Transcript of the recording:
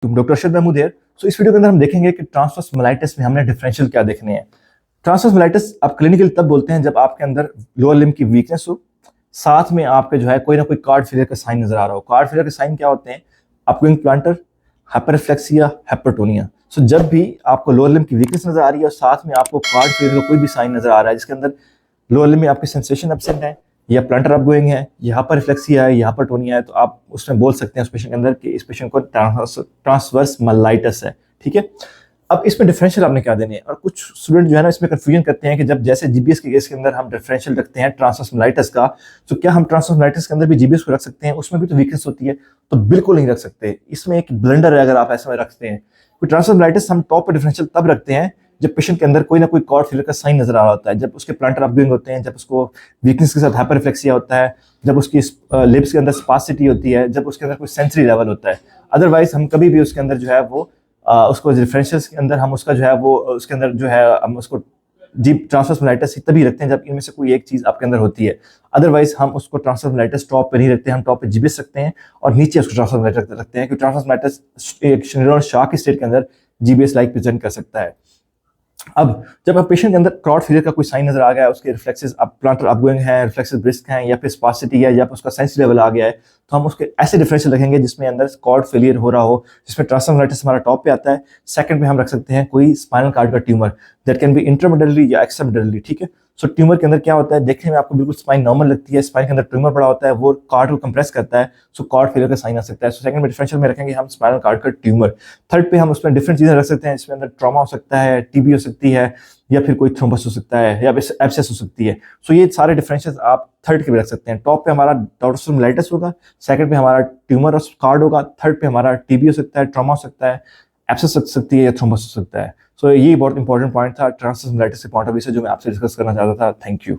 तुम डॉक्टर अरशद महमूद है। सो इस वीडियो के अंदर हम देखेंगे कि ट्रांसवर्स मेलाइटिस में हमने डिफरेंशियल क्या देखने हैं। ट्रांसवर्स मेलाइटिस आप क्लिनिकल तब बोलते हैं जब आपके अंदर लोअर लिम्ब की वीकनेस हो, साथ में आपके जो है कोई ना कोई कार्ड फेलियर का साइन नजर आ रहा हो। कार्ड फेलियर के साइन क्या होते हैं? आपको प्लांटर, हाइपरफ्लेक्सिया, हाइपरटोनिया। सो जब भी आपको लोअर लिम्ब की वीकनेस नजर आ रही है और साथ में आपको कार्ड फेलियर का कोई भी साइन नजर आ रहा है जिसके अंदर लोअर लिम्ब में आपकी सेंसेशन एब्सेंट है या प्लांटर अपगोइंग है, यहाँ पर रिफ्लेक्सिया है, यहाँ पर टोनिया है, तो आप उसमें बोल सकते हैं उस पेशेंट के अंदर कि इस पेशेंट को ट्रांसवर्स मलाइटिस है। ठीक है, अब इसमें डिफरेंशियल आपने क्या देने हैं। और कुछ स्टूडेंट जो है ना इसमें कंफ्यूजन करते हैं कि जब जैसे जीबीएस के केस के अंदर हम डिफरेंशियल रखते हैं ट्रांसवर्स मलाइटिस का, तो क्या हम ट्रांसवर्स मलाइटिस के अंदर भी जीबीएस को रख सकते हैं? उसमें भी तो वीकनेस होती है। तो बिल्कुल नहीं रख सकते, इसमें एक ब्लंडर है अगर आप ऐसे में रखते हैं। ट्रांसवर्स मलाइटिस हम टॉप पर डिफरेंशियल तब रखते हैं जब पेशेंट के अंदर कोई ना कोई कॉर्ड फेलियर का साइन नजर आ रहा होता है, जब उसके प्लांटर अपगोइंग होते हैं, जब उसको वीकनेस के साथ हाइपरफ्लेक्सिया होता है, जब उसकी लिप्स के अंदर स्पासिटी होती है, जब उसके अंदर कोई सेंसरी लेवल होता है। अदरवाइज हम कभी भी उसके अंदर जो है वो उसको डिफरेंशियल्स के अंदर हम उसका जो है वो उसके अंदर जो है हम उसको डीप ट्रांसवर्स मेलाइटिस तभी रखते हैं जब इनमें से कोई एक चीज आपके अंदर होती है। अदरवाइज हम उसको ट्रांसवर्स मेलाइटिस टॉप पे नहीं रखते, हम टॉप पे जीबीएस रखते हैं और नीचे उसको ट्रांसवर्स मेलाइटिस रखते हैं, क्योंकि ट्रांसवर्स मेलाइटिस एक न्यूरॉन शॉक की स्टेट के अंदर जीबीएस लाइक प्रेजेंट कर सकता है। अब जब आप पेशेंट के अंदर क्रॉड फेलियर का कोई साइन नजर आ गया है, उसके रिफ्लेक्सेस अब प्लांटर अपगोइंग है, रिफ्लेक्सेस ब्रिस्क हैं, या फिर स्पासिटी है, या फिर उसका सेंस लेवल आ गया है, तो हम उसके ऐसे डिफरेंशियल रखेंगे जिसमें अंदर कॉर्ड फेलियर हो रहा हो, जिसमें ट्रांसवर्स मेलाइटिस हमारा टॉप पे आता है। सेकंड पे हम रख सकते हैं कोई स्पाइनल कार्ड का tumour, that can be intramedullary या एक्स्ट्रामेडुलरी। ठीक है, सो ट्यूमर के अंदर क्या होता है, देखने में आपको बिल्कुल स्पाइन नॉर्मल लगती है, स्पाइन के अंदर ट्यूमर पड़ा होता है, वो कार्ड को कंप्रेस करता है, सो कार्ड फेलियर का साइन आ सकता है। सो सेकंड में डिफरेंशियल में रखेंगे हम स्पाइनल कार्ड का ट्यूमर। थर्ड पे हम उसमें डिफरेंट चीजें रख सकते हैं, इसमें अंदर ट्रॉमा हो सकता है, टीबी हो सकती है, या फिर कोई थ्रोम्बस हो सकता है, या एब्सेस हो सकती है। सो ये सारे डिफरेंशियल्स आप थर्ड के भी रख सकते हैं। टॉप पे हमारा ट्रांसवर्स मेलाइटिस होगा, सेकंड पे हमारा ट्यूमर और कार्ड होगा, थर्ड पे हमारा टीबी हो सकता है, ट्रॉमा हो सकता है, एब्सेस हो सकती है, या थ्रोम्बस हो सकता है। सो ये बहुत इंपॉर्टेंट पॉइंट था ट्रांसवर्स मेलाइटिस के पॉइंट ऑफ व्यू से जो मैं आपसे डिस्कस करना चाहता था। Thank you.